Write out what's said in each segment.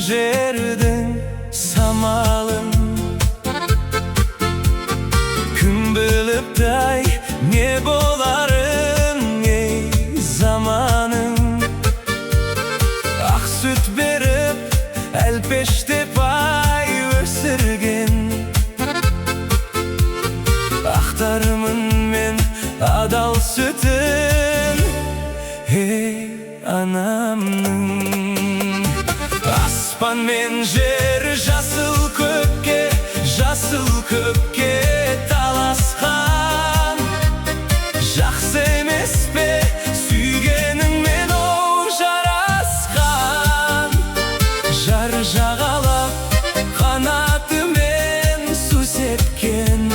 жердің самалын. Кім біліпті-ай, не боларын, ей заманың. Ақ сүт беріп, әлпештеп ай өсірген. Ақтарымын мен адал сүтін, ей анамның. Аспан мен жер жасыл көкке таласқан. Жақсы емес пе сүйгеніңмен оң жарасқан? Жар жағалап қанатымен су сепкен.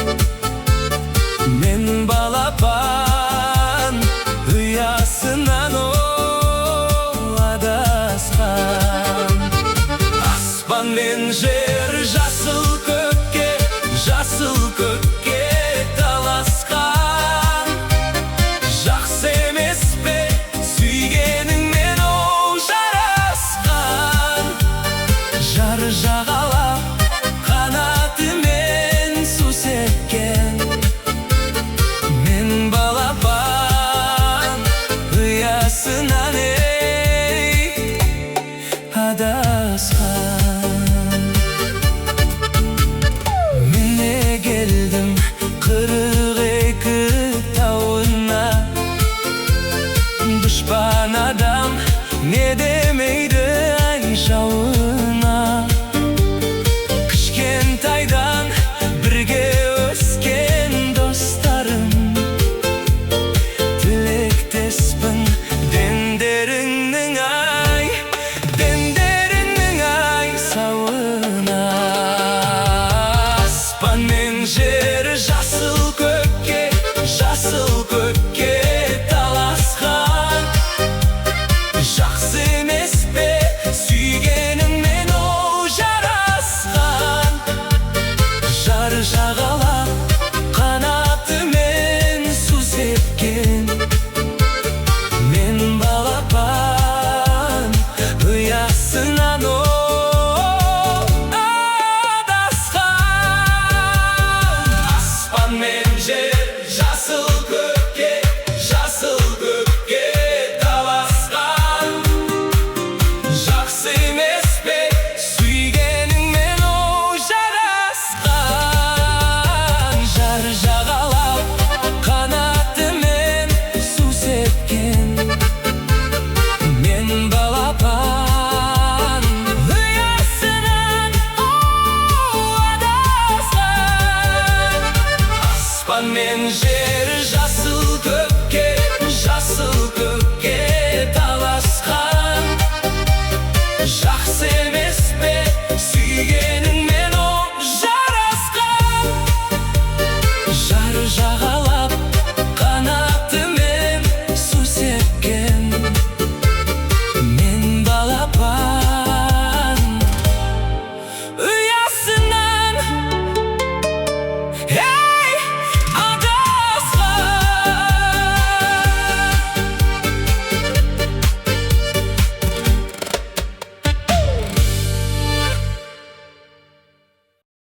Мен балапан ұясынан адасқан. Аспан мен жер жасыл көкке таласқан. Жақсы емес пе сүйгеніңмен оң жарасқан? Жар жағалап қанатымен су сепкен. Мен балапан ұясынан адасқан. Міне келдім 42 тауына. Дұшпан адам не демейді ай жауына. Кішкентайдан бірге өскен достарым. Тілектеспін дендеріңнің ай сауына. Аспан мен жер жасыл көкке таласқан. Жақсы емес пе сүйгеніңмен оң жарасқан? Жар жағалап қанатымен су сепкен. Мен балапан ұясынан адасқан. Аспан мен жер жасыл көкке таласқан. Жақсы емес пе сүйгеніңмен оң жарасқан? Жар жағалап қанатымен су сепкен. Мен балапан ұясынан адасқан. Аспан мен жер жасыл көкке таласқан. Жақсы емес пе сүйгеніңмен оң жарасқан? Жар